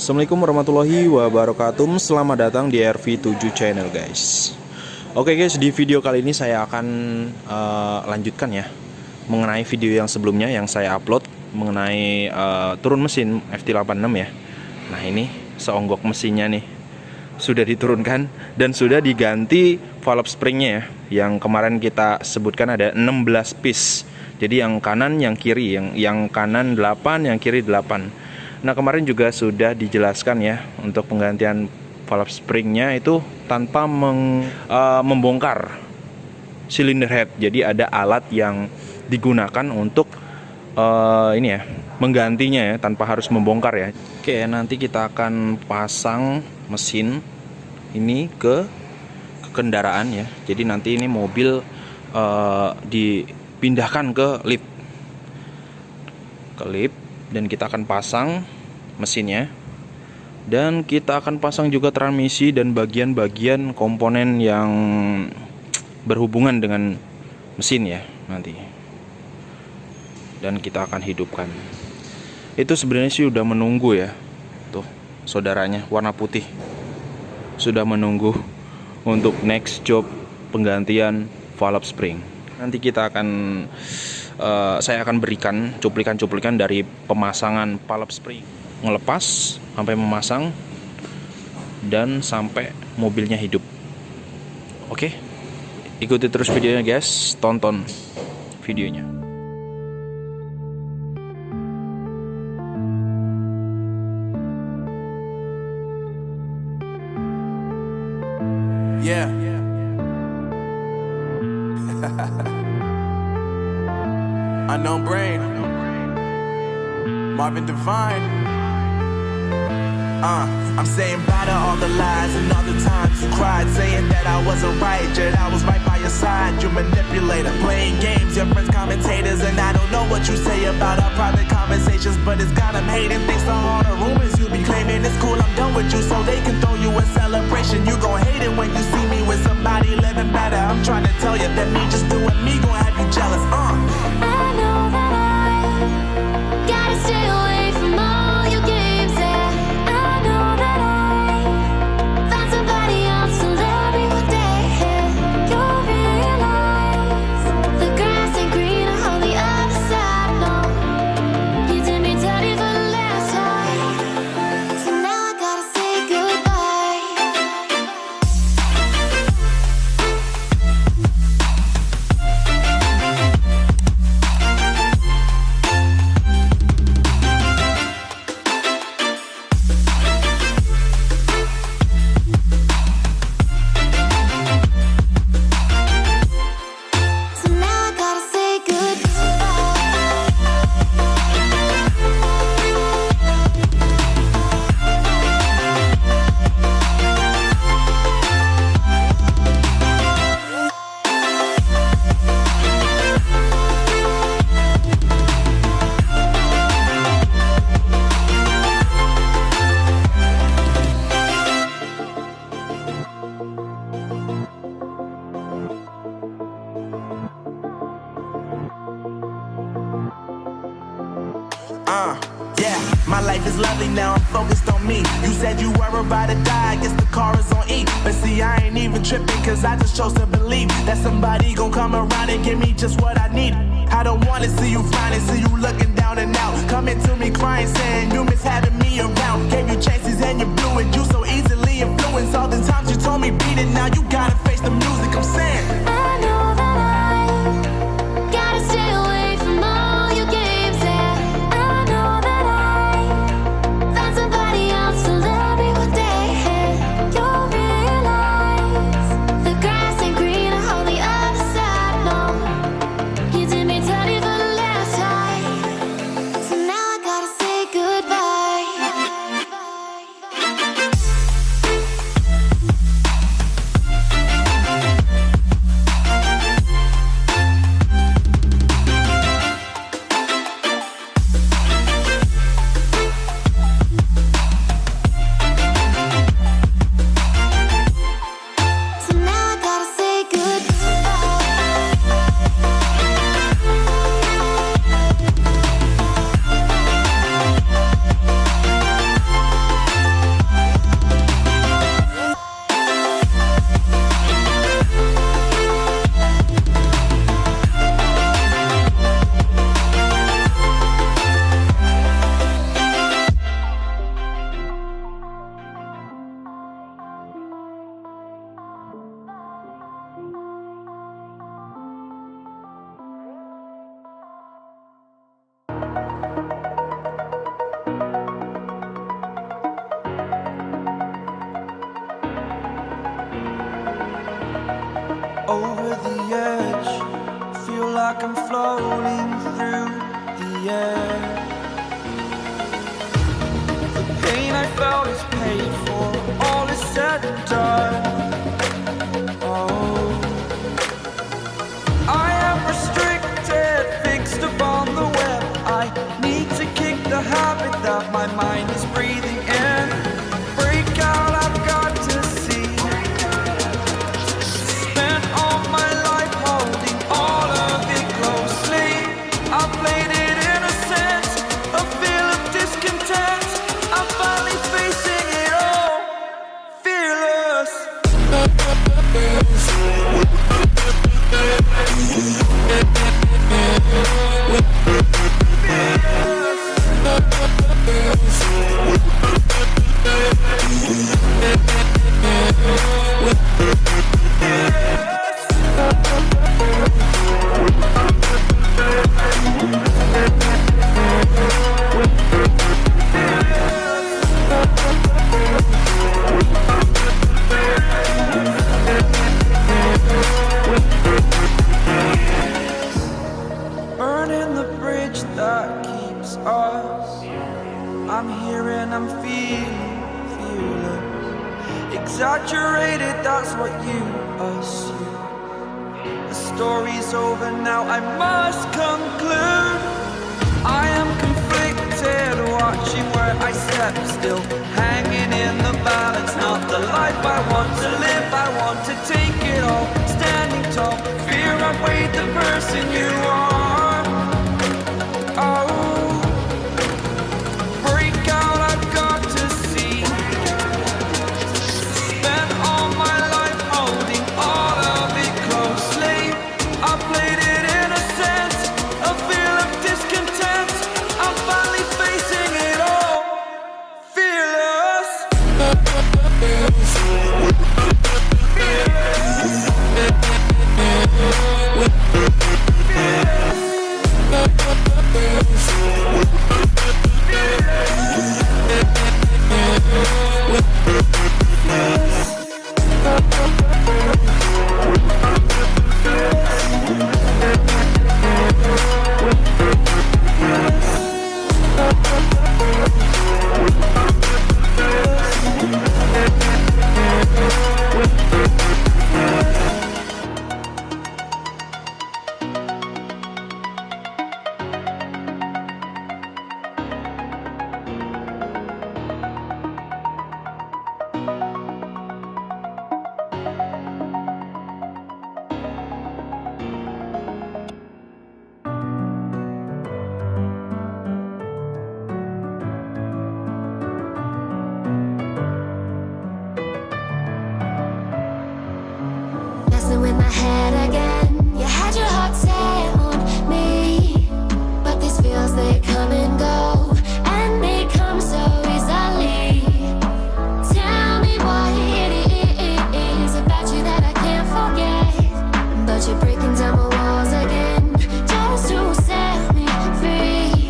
Assalamualaikum warahmatullahi wabarakatuh. Selamat datang di RV7 channel guys. Oke guys, di video kali ini saya akan lanjutkan ya mengenai video yang sebelumnya yang saya upload mengenai turun mesin FT86 ya. Nah ini seonggok mesinnya nih sudah diturunkan dan sudah diganti valve springnya ya. Yang kemarin kita sebutkan ada 16 piece. Jadi yang kanan, yang kiri, yang kanan 8, yang kiri 8. Nah kemarin juga sudah dijelaskan ya untuk penggantian valve springnya itu tanpa membongkar silinder head. Jadi ada alat yang digunakan untuk ini ya menggantinya ya tanpa harus membongkar ya. Oke, nanti kita akan pasang mesin ini ke kendaraan ya. Jadi nanti ini mobil dipindahkan ke lift dan kita akan pasang mesinnya dan kita akan pasang juga transmisi dan bagian-bagian komponen yang berhubungan dengan mesin ya nanti, dan kita akan hidupkan. Itu sebenarnya sih udah menunggu ya, tuh saudaranya warna putih sudah menunggu untuk next job penggantian valve spring. Nanti kita akan saya akan berikan cuplikan-cuplikan dari pemasangan valve spring, ngelepas sampai memasang dan sampai mobilnya hidup. Oke, ikuti terus videonya guys, tonton videonya. Yeah. Unknown brain, Marvin Divine. I'm saying bye to all the lies and all the times you cried, saying that I wasn't right, yet I was right by your side. You manipulator, playing games, your friends commentators, and I don't know what you say about our private conversations, but it's got them hating. Thanks to all the rumors you be claiming, it's cool, I'm done with you, so they can throw you a celebration. You gon' hate it when you see me with somebody living better. I'm trying to tell you that me just doing me gon' have you jealous. I know that I gotta stay away from all your games, yeah. I know that I found somebody else to love me one day, yeah. You'll realize the grass ain't greener on the other side, no. You did me dirty for the last time, so now I gotta say goodbye. So now I gotta say goodbye. Yeah, my life is lovely now, I'm focused on me. You said you were about to die, I guess the car is on E. But see, I ain't even tripping, cause I just chose to believe that somebody gon' come around and give me just what I need. I don't wanna see you finding, see you looking down and out, coming to me crying, saying you miss having me around. Gave you chances and you blew it, you so easily influenced. All the times you told me beat it, now you gotta face the music. I'm saying I know that I gotta stay away from all your games, yeah. I know that I found somebody else to love me one day, yeah. You'll realize the grass ain't greener on the other side, no. You did me dirty for the last time, so now I gotta say goodbye. I'm floating through the air. The pain I felt is paid for, all is said and done. Oh, I am restricted, fixed upon the web. I need to kick the habit that my mind is breathing in. Break out, I've got to see. Spent all my life holding all of it closely. I played it innocent, a feel of discontent. I'm finally facing it all, fearless. Burning the bridge that keeps us. I'm here and I'm feeling fearless. Exaggerated, that's what you assume. The story's over now, I must conclude. I am conflicted, watching where I step still, hanging in the balance. Not the life I want to live, I want to take it all. Standing tall, fear outweighed the person you are. Oh, break out, I've got to see. Spent all my life holding all of it closely. I played it innocent, a feel of discontent. I'm finally facing it all, fearless. Messing with my head again. You had your heart set on me, but these feels, they come and go, and they come so easily. Tell me what it is about you that I can't forget, but you're breaking down my walls again, just to set me free.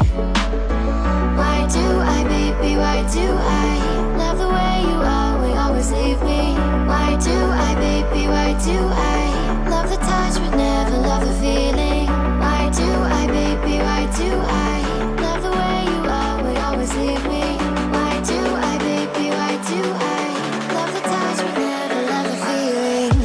Why do I, baby, why do I love the way you are, we always leave me? Why do I, baby, why do I love the touch but never love the feeling? Why do I, baby, why do I love the way you are, we always leave me? Why do I, baby, why do I love the touch but never love the feeling?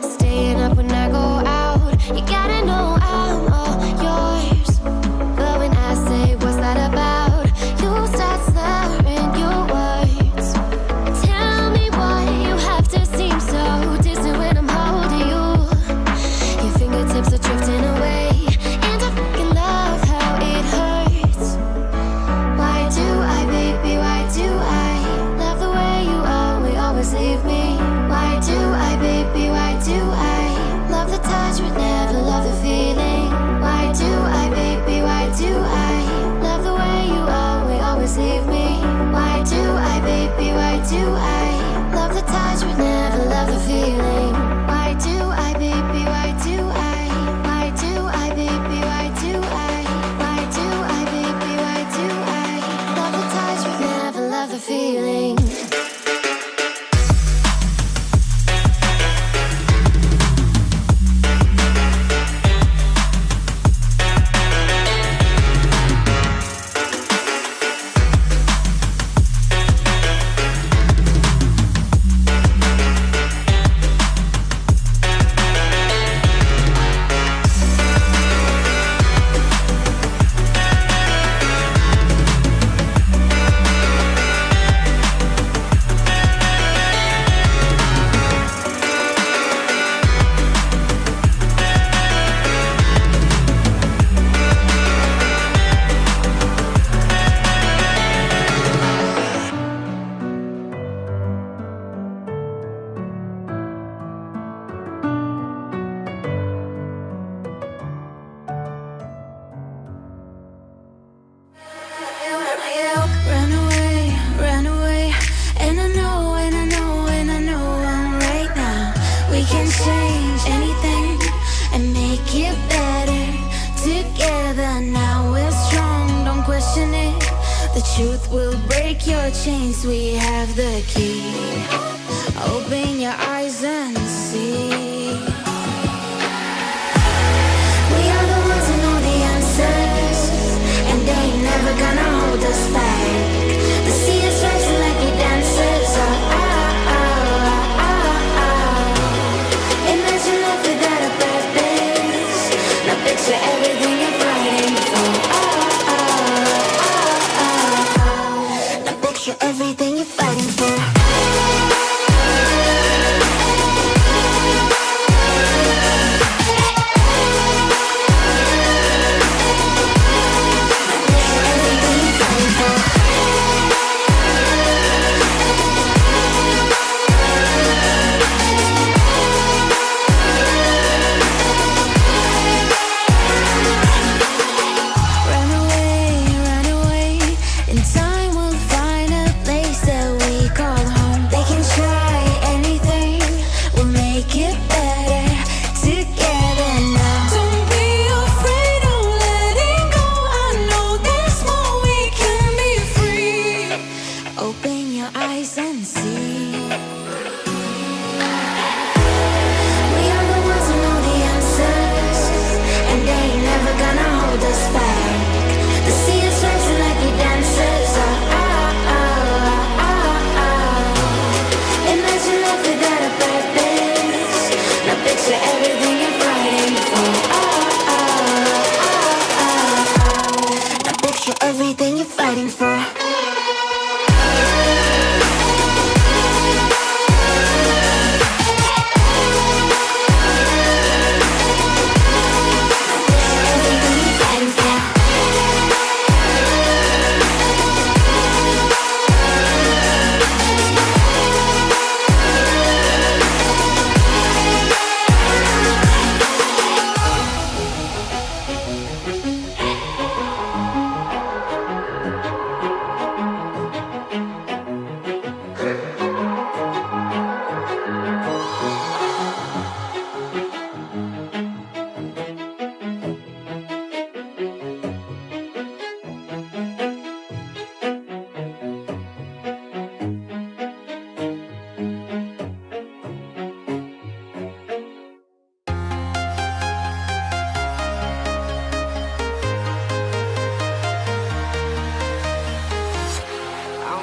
Staying up when I go out, you gotta know I'm all yours. But when I say what's that about, you start slurring your change anything and make it better together. Now we're strong, don't question it. The truth will break your chains. We have the key. Open your eyes and see. We are the ones who know the answers, and they ain't never gonna hold us back. The sea is rising like we dancers. Imagine life without a purpose. Now picture everything you're fighting for. Now picture everything you're fighting for. Everything you're fighting for.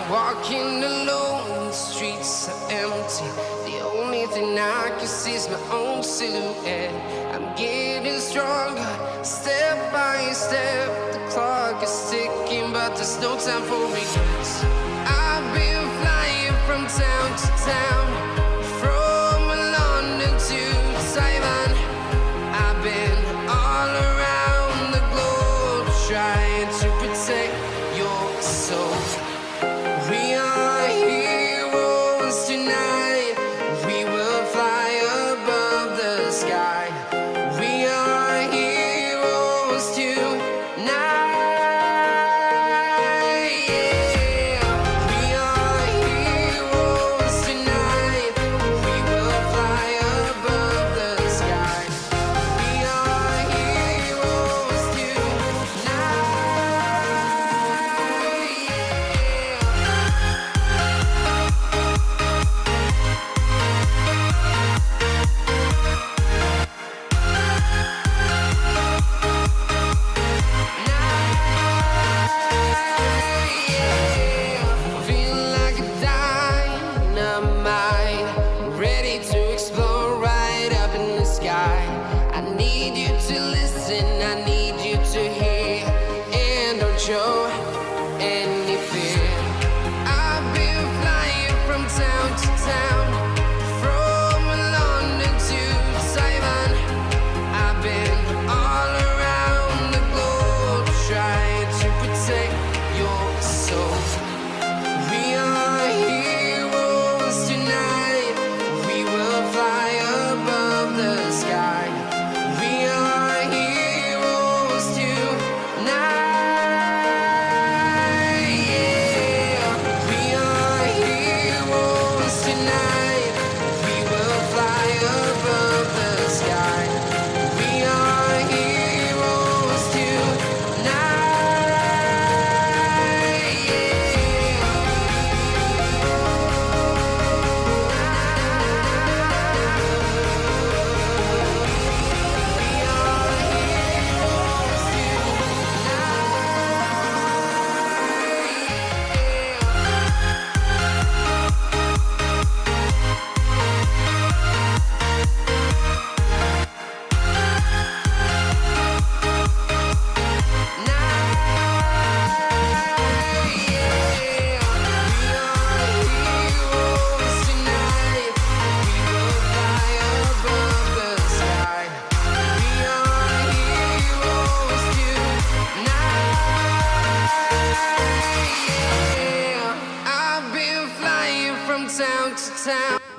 Walking alone, the streets are empty. The only thing I can see is my own silhouette. I'm getting stronger, step by step. The clock is ticking, but there's no time for regrets. I've been flying from town to town, from London to Taiwan. I've been all around the globe, trying to protect your soul. We are heroes tonight. We will fly above the sky. We are heroes tonight. Yeah. We are heroes tonight.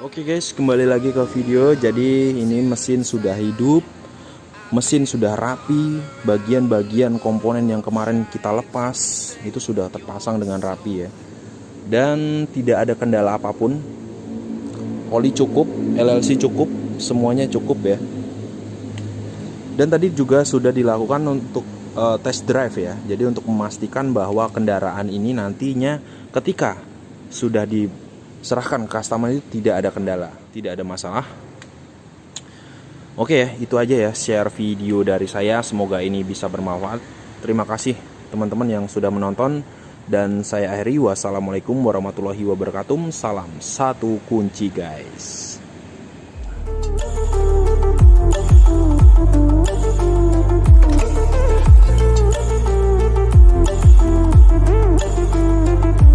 Oke guys, kembali lagi ke video. Jadi ini mesin sudah hidup, mesin sudah rapi, bagian-bagian komponen yang kemarin kita lepas itu sudah terpasang dengan rapi ya. Dan tidak ada kendala apapun. Oli cukup, LLC cukup, semuanya cukup ya. Dan tadi juga sudah dilakukan untuk test drive ya. Jadi untuk memastikan bahwa kendaraan ini nantinya ketika sudah diserahkan ke customer itu tidak ada kendala, tidak ada masalah. Oke ya, itu aja ya share video dari saya. Semoga ini bisa bermanfaat. Terima kasih teman-teman yang sudah menonton. Dan saya akhiri, wassalamualaikum warahmatullahi wabarakatuh. Salam satu kunci guys.